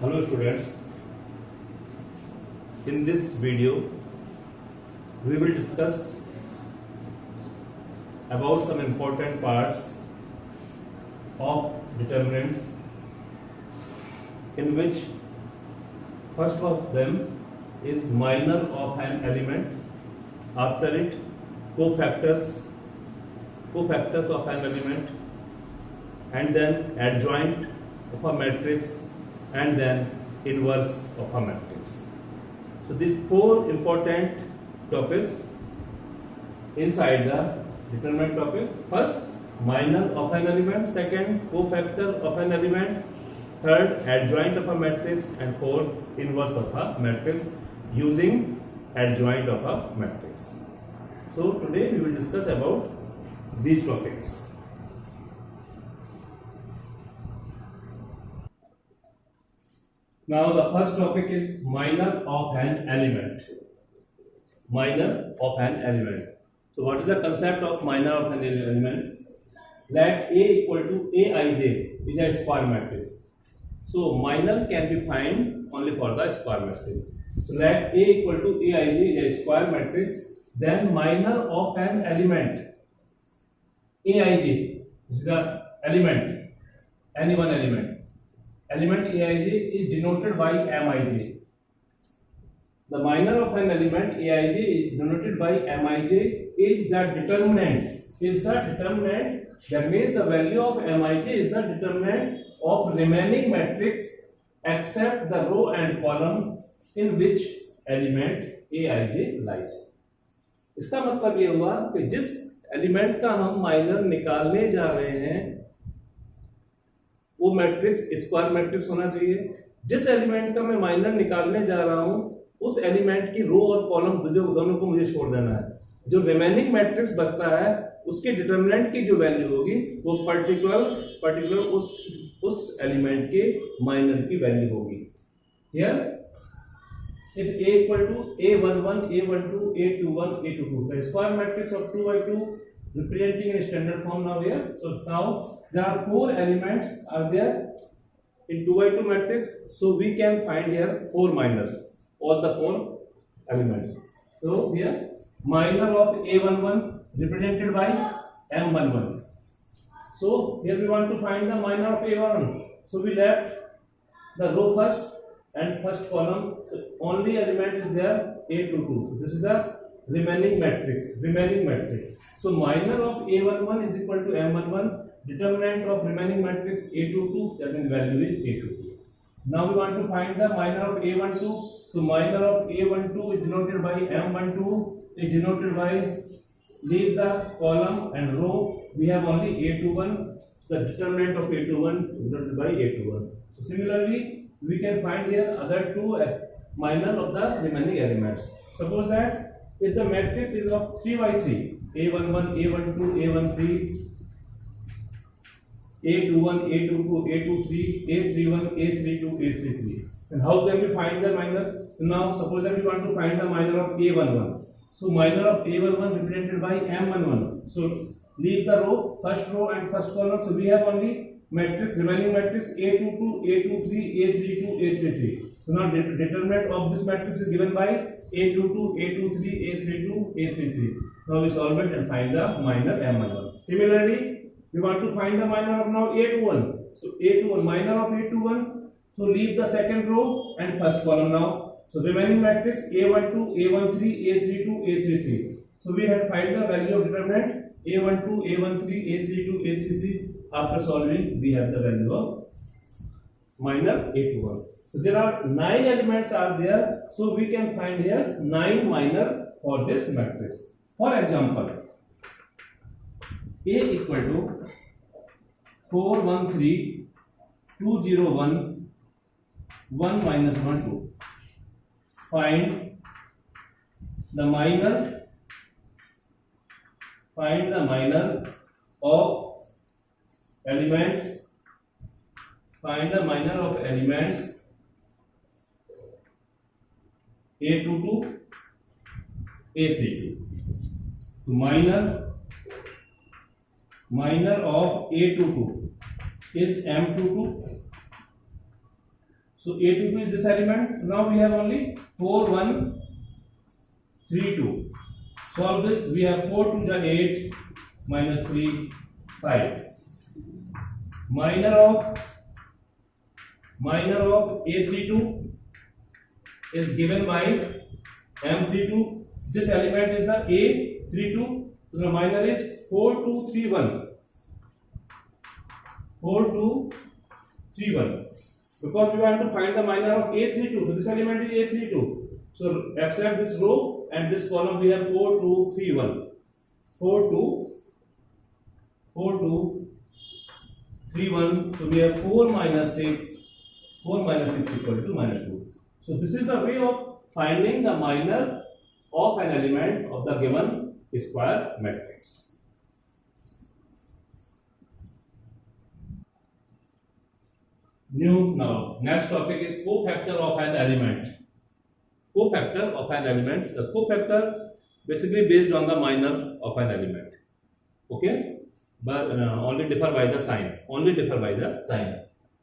Hello students, in this video we will discuss about some important parts of determinants, in which first of them is minor of an element, after it cofactors of an element, and then adjoint of a matrix, and then inverse of a matrix. So these four important topics inside the determinant topic. First, minor of an element. Second, cofactor of an element. Third, adjoint of a matrix. And fourth, inverse of a matrix using adjoint of a matrix. So today we will discuss about these topics. Now the first topic is minor of an element. Minor of an element. So what is the concept of minor of an element? Let A equal to Aij is a square matrix. So minor can be found only for the square matrix. So let A equal to Aij is a square matrix. Then minor of an element Aij is the element, any one element. Element Aij is denoted by Mij. The minor of an element Aij is denoted by Mij is the determinant. That means the value of Mij is the determinant of remaining matrix except the row and column in which element Aij lies. इसका मतलब ये हुआ कि जिस element का हम minor निकालने जा रहे हैं वो मैट्रिक्स स्क्वायर मैट्रिक्स होना चाहिए. जिस एलिमेंट का मैं माइनर निकालने जा रहा हूं उस एलिमेंट की रो और कॉलम दोनों को मुझे छोड़ देना है. जो रिमेनिंग मैट्रिक्स बचता है उसके डिटरमिनेंट की जो वैल्यू होगी वो पर्टिकुलर उस एलिमेंट के माइनर की वैल्यू होगी. Here if A equal to A11, A12, A21, A22, the square matrix of 2 by 2 representing in standard form now here. So now there are four elements are there in 2 by 2 matrix. So we can find here four minors, all the four elements. So here minor of A11 represented by M11. So here we want to find the minor of A11. So we left the row first and first column, so only element is there A22. So this is the remaining matrix. So minor of A11 is equal to M11. Determinant of remaining matrix A22, that means value is A22. Now we want to find the minor of A12. So minor of A12 is denoted by M12, is denoted by, leave the column and row, we have only A21. So the determinant of A21 is denoted by A21. So similarly we can find here other two minor of the remaining elements. Suppose that if the matrix is of 3 by 3, A11, A12, A13, A21, A22, A23, A31, A32, A33. And how can we find the minor? So now suppose that we want to find the minor of A11. So minor of A11 represented by M11. So leave the row, first row and first column. So we have only remaining matrix A22, A23, A32, A33. So now determinant of this matrix is given by A22, A23, A32, A33. Now we solve it and find the minor M11. Similarly, we want to find the minor of now A21. So A21, minor of A21. So leave the second row and first column now. So remaining matrix A12, A13, A32, A33. So we have to find the value of determinant A12, A13, A32, A33. After solving, we have the value of minor A21. So there are 9 elements are there. So we can find here 9 minor for this matrix. For example, A equal to 4, 1, 3, 2, 0, 1, 1 minus 1, 2. Find the minor of elements. Find the minor of elements A22, A32. So minor of A22 is M22. So A22 is this element. Now we have only 4, 1, 3, 2. Solve this. We have 4 2 is 8 minus 3, 5. Minor of A32 is given by M32. This element is the A32. So the minor is 4 2 3 1. 4 2 3 1. Because we want to find the minor of A32. So this element is A32. So accept this row and this column we have 4 2 3 1. 4 2 3 1. So we have 4 minus 6. 4 minus 6 equal to minus 2. So this is the way of finding the minor of an element of the given square matrix. Now, next topic is cofactor of an element. Cofactor of an element. The cofactor basically based on the minor of an element. Okay, but only differ by the sign.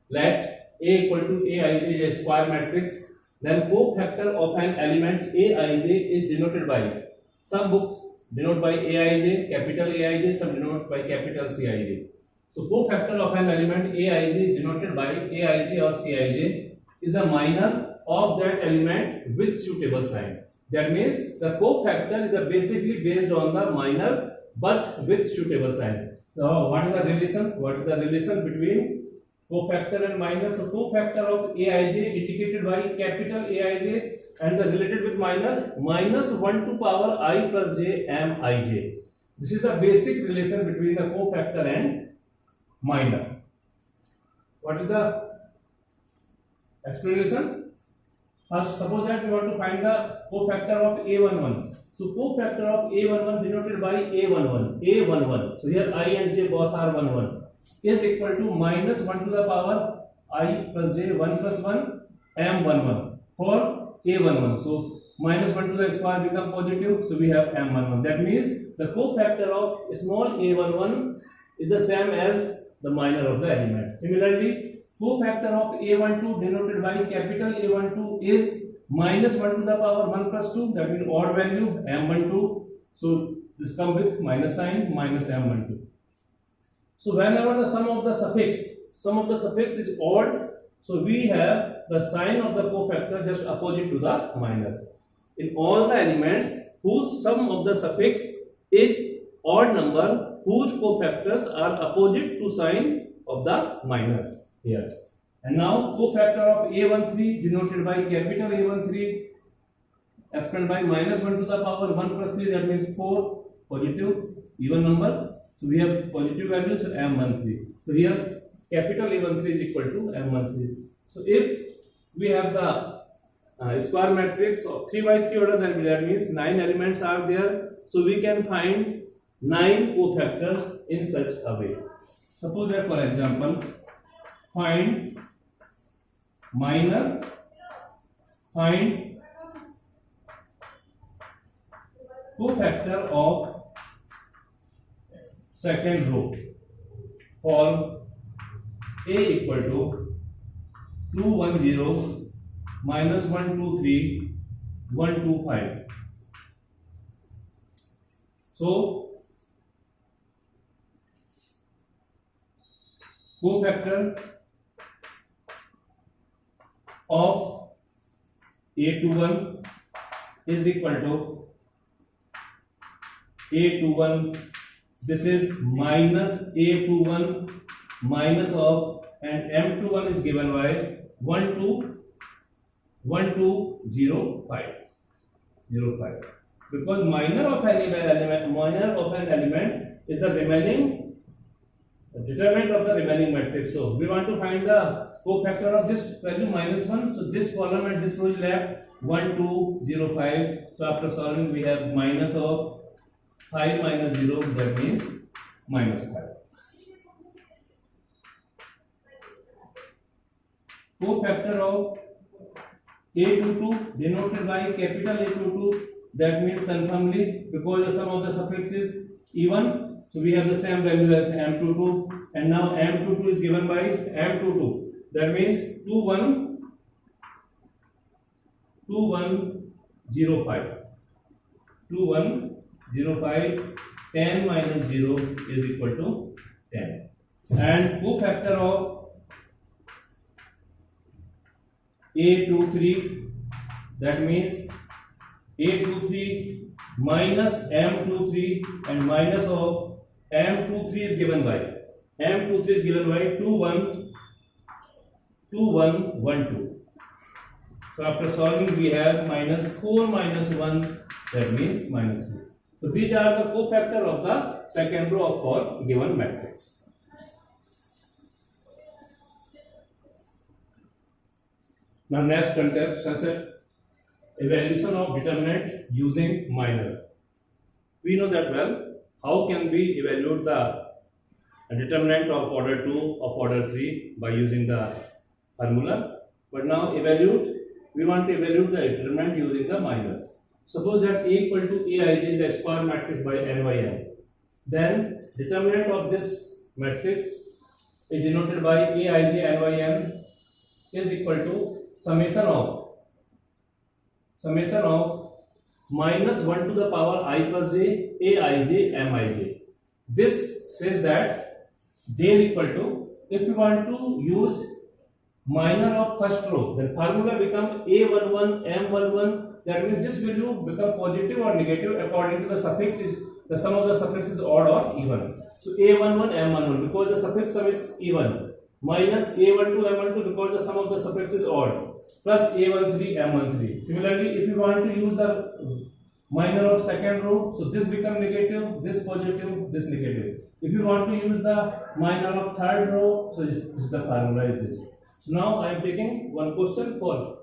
Let A equal to Aij is a square matrix. Then cofactor of an element Aij is denoted by, some books denote by Aij, capital Aij, some denote by capital Cij. So cofactor of an element Aij is denoted by Aij or Cij is the minor of that element with suitable sign. That means the cofactor is basically based on the minor but with suitable sign. Now what is the relation? Between cofactor and minor? So cofactor of Aij indicated by capital Aij and the related with minor minus 1 to power I plus j mij. This is a basic relation between the cofactor and minor. What is the explanation? First, suppose that we want to find the cofactor of A11. So cofactor of A11 denoted by A11. So here I and j both are 1 1 is equal to minus 1 to the power I plus j 1 plus 1 m11 for A11. So minus 1 to the square become positive. So we have m11. That means the cofactor of small a11 is the same as the minor of the element. Similarly, cofactor of a12 denoted by capital A12 is minus 1 to the power 1 plus 2. That means odd value m12. So this comes with minus sign, minus m12. So whenever the sum of the suffix is odd, so we have the sign of the cofactor just opposite to the minor. In all the elements whose sum of the suffix is odd number, whose cofactors are opposite to sign of the minor here. And now cofactor of a13 denoted by capital A13 expanded by minus 1 to the power 1 plus 3, that means 4, positive even number. So we have positive values, so m13. So here capital A13 is equal to m13. So if we have the square matrix of 3 by 3 order, then that means 9 elements are there. So we can find 9 cofactors in such a way. Suppose that, for example, find minor, find cofactor of second row for A equal to 2 1 0 minus 1 2 3 1 2 5. So cofactor of A21 is equal to A21. This is minus A21 minus of, and M21 is given by 1 2 0 5. Because minor of an element is the remaining determinant of the remaining matrix. So we want to find the cofactor of this value minus 1. So this column and this row is left 1 2 0 5. So after solving we have minus of 5 minus 0, that means minus 5. Cofactor of A22 denoted by capital A22, that means confirmly because the sum of the suffix is even, so we have the same value as M22, and now M22 is given by M22, that means 2 1 2105. 2105. 10 minus 0 is equal to 10. And cofactor of A23, that means A23 minus M23 and minus of M23 is given by 2112. So after solving we have minus 4 minus 1, that means minus 3. So these are the cofactor of the second row of our given matrix. Now next concept, evaluation of determinant using minor. We know that well. How can we evaluate the determinant of order 2 of order 3 by using the formula? But now we want to evaluate the determinant using the minor. Suppose that A equal to Aij is the square matrix by n by n. Then determinant of this matrix is denoted by Aij n by n is equal to summation of minus 1 to the power I plus j Aij Mij. This says that del equal to, if we want to use minor of first row, then formula become A11 M11. That means this value become positive or negative according to the suffix is the sum of the suffix is odd or even. So A11 M11 because the suffix sum is even, minus A12 M12 because the sum of the suffix is odd, plus A13 M13. Similarly, if you want to use the minor of second row, so this become negative, this positive, this negative. If you want to use the minor of third row, so this is the formula is this. So now I am taking one question for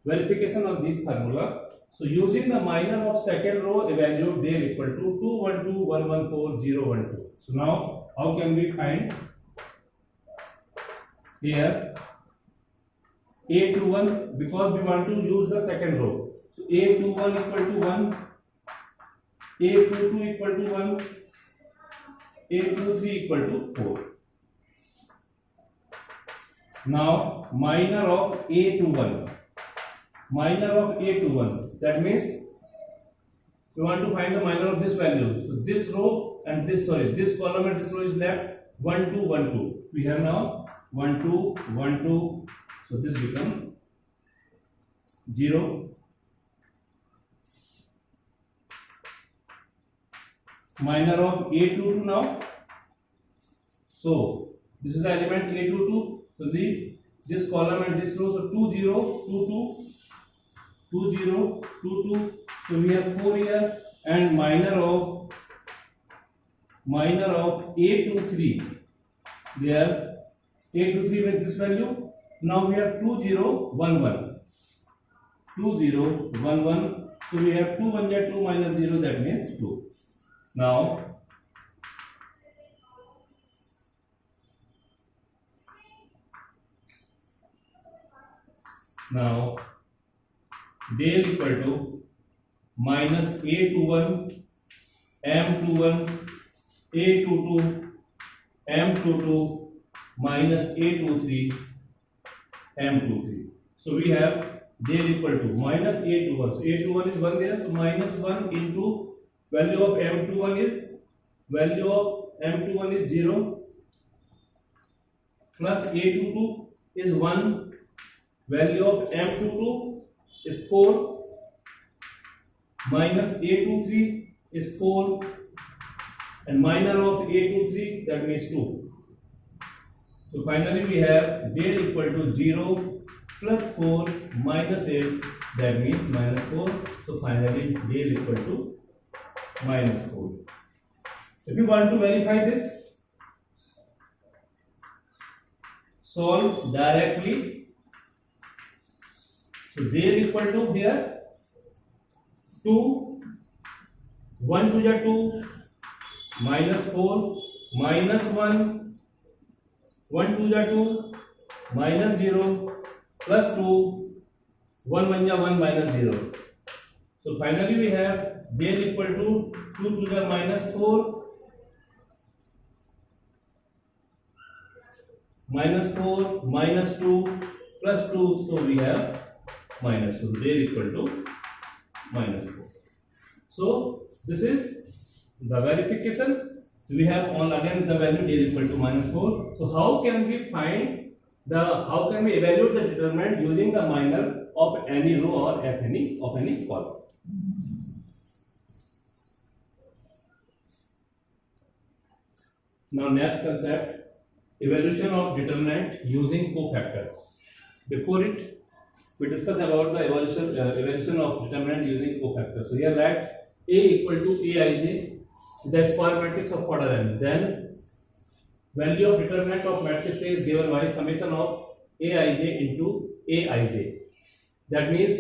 verification of this formula. So using the minor of second row, evaluate del equal to 212114012. So now how can we find here A21, because we want to use the second row. So A21 equal to 1, A22 equal to 1, A23 equal to 4. Now minor of A21, that means we want to find the minor of this value. So this row and this column and this row is left 1 2 1 2. We have now 1 2 1 2. So this becomes 0. Minor of A22 now. So this is the element A22. So leave this column and this row. So 2 0 2 2 2 0 2 2. So we have 4 here, and minor of A23. There A23 means this value. Now we have 2 0 1 1. 2 0 1 1. So we have 2 1 2 minus 0, that means 2. Now del equal to minus A21 M21 A22 M22 minus A23 M23. So we have del equal to minus A21. So A21 is 1 there. So minus 1 into value of M21 is 0, plus A22 is 1. Value of M22 is 4, minus A23 is 4, and minor of A23, that means 2. So finally we have del equal to 0 plus 4 minus 8, that means minus 4. So finally del equal to minus 4. If you want to verify this, solve directly. So del equal to here 2, 1 to the 2, minus 4, minus 1, 1 to the 2, minus 0, plus 2, 1 1 1 minus 0. So finally we have del equal to 2 to the minus 4, minus 4, minus 2, plus 2. So we have minus 2. Del equal to minus 4. So this is the verification. We have on again the value del equal to minus 4. So how can we evaluate the determinant using the minor of any row or of any column? Now next concept, evaluation of determinant using cofactor. Before it, we discuss about the evaluation of determinant using cofactor. So here write A equal to Aij, the square matrix of order n. Then value of determinant of matrix A is given by summation of Aij into Aij. That means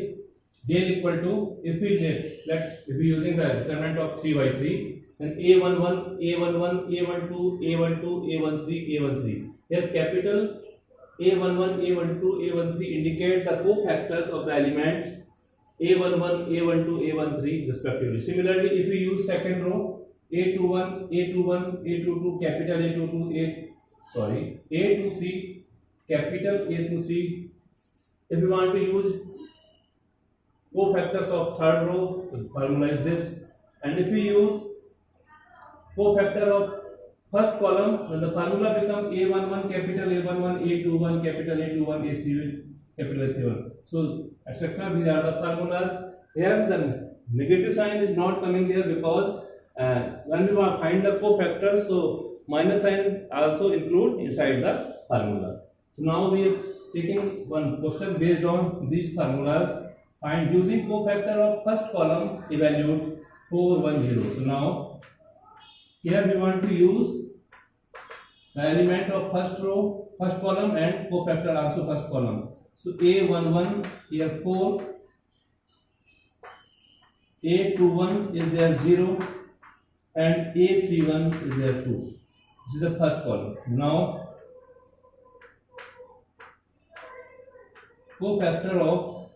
del equal to, if we using the determinant of 3 by 3, then A11, A11, A12, A12, A13, A13. Here capital A11, A12, A13 indicate the cofactors of the element A11, A12, A13 respectively. Similarly, if we use second row A21, A21, A22, capital A22, A23, capital A23. If we want to use cofactors of third row, so formula is this. And if we use cofactor of first column, then the formula become A11 capital A11, A21 capital A21, A31 capital A31. So etc. These are the formulas. Here the negative sign is not coming there because when we find the cofactors, so minus sign is also include inside the formula. So now we are taking one question based on these formulas. Find using cofactor of first column, evaluate 4, 1, 0. So now here we want to use the element of first row, first column, and cofactor also first column. So A11 here 4, A21 is there 0, and A31 is there 2. This is the first column. Now cofactor of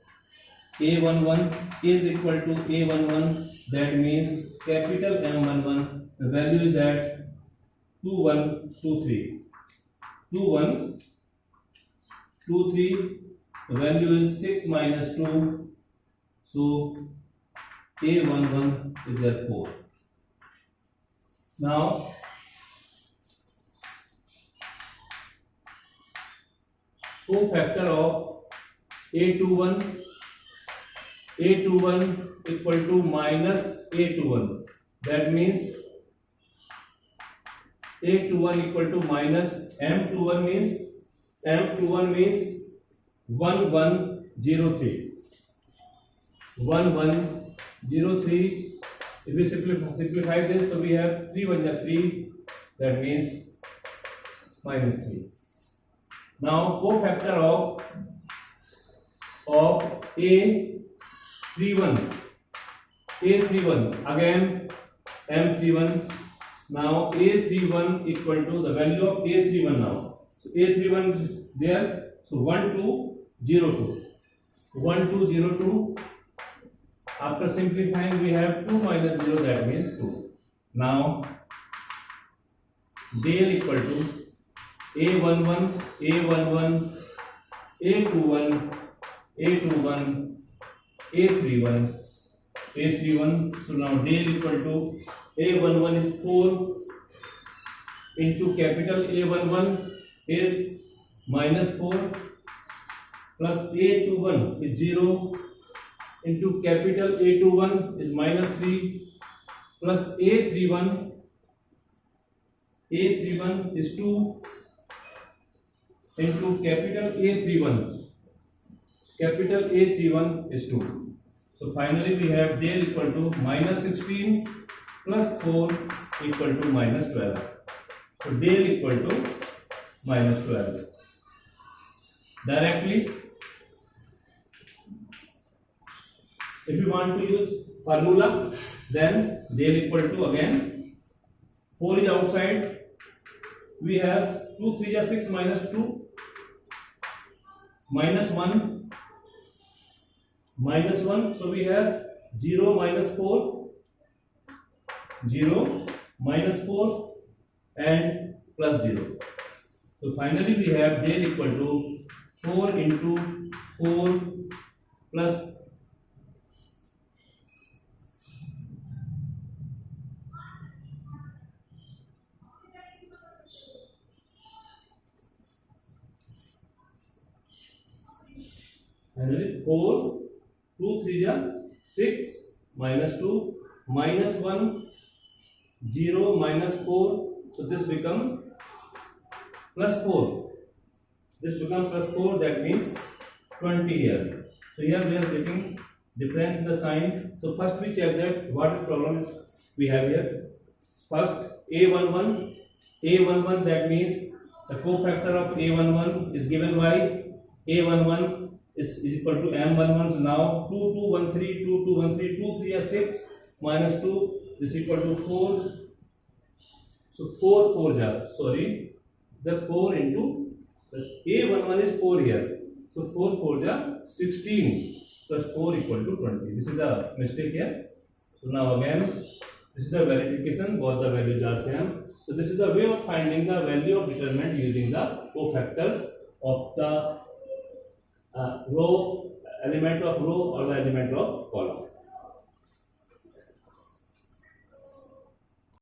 A11 is equal to A11, that means capital M11, the value is at 2, 1, 2, 3. 2, 1, 2, 3, the value is 6 minus 2, so A11 is there 4. Now cofactor of A21 equal to minus A21, that means A21 equal to minus M21 means 1103. 1103. If we simplify this, so we have 3 1 3, that means minus 3. Now cofactor of A31 again M31. Now A31 equal to the value of A31 now. So A31 is there. So 1202. 1202. After simplifying, we have 2 minus 0, that means 2. Now del equal to A11, A11, A21, A21, A31, A31. So now del equal to A11 is 4 into capital A11 is minus 4 plus A21 is 0 into capital A21 is minus 3 plus A31 is 2 into capital A31 is 2. So finally we have del equal to minus 16 plus 4 equal to minus 12. So del equal to minus 12. Directly, if you want to use formula, then del equal to again 4 is outside. We have 2 3 is 6 minus 2 minus 1 minus 1. So we have 0 minus 4, 0 minus 4 and plus 0. So finally we have del equal to 4 into 4 plus finally 4, 2 3 are 6, minus 2, minus 1, 0, minus 4, so this become plus 4. This becomes plus 4, that means 20 here. So here we are getting difference in the sign. So first we check that what is problem is we have here. First A11, that means the cofactor of A11 is given by A11 is equal to M11. So now 2 2 1 3 2 2 1 3 2 3 are 6 minus 2 is equal to 4. So 4 4 are sorry the 4 into the A11 is 4 here. So 4 4 are 16 plus 4 equal to 20. This is the mistake here. So now again this is the verification, both the values are same. So this is the way of finding the value of determinant using the cofactors of the row, element of row or the element of column.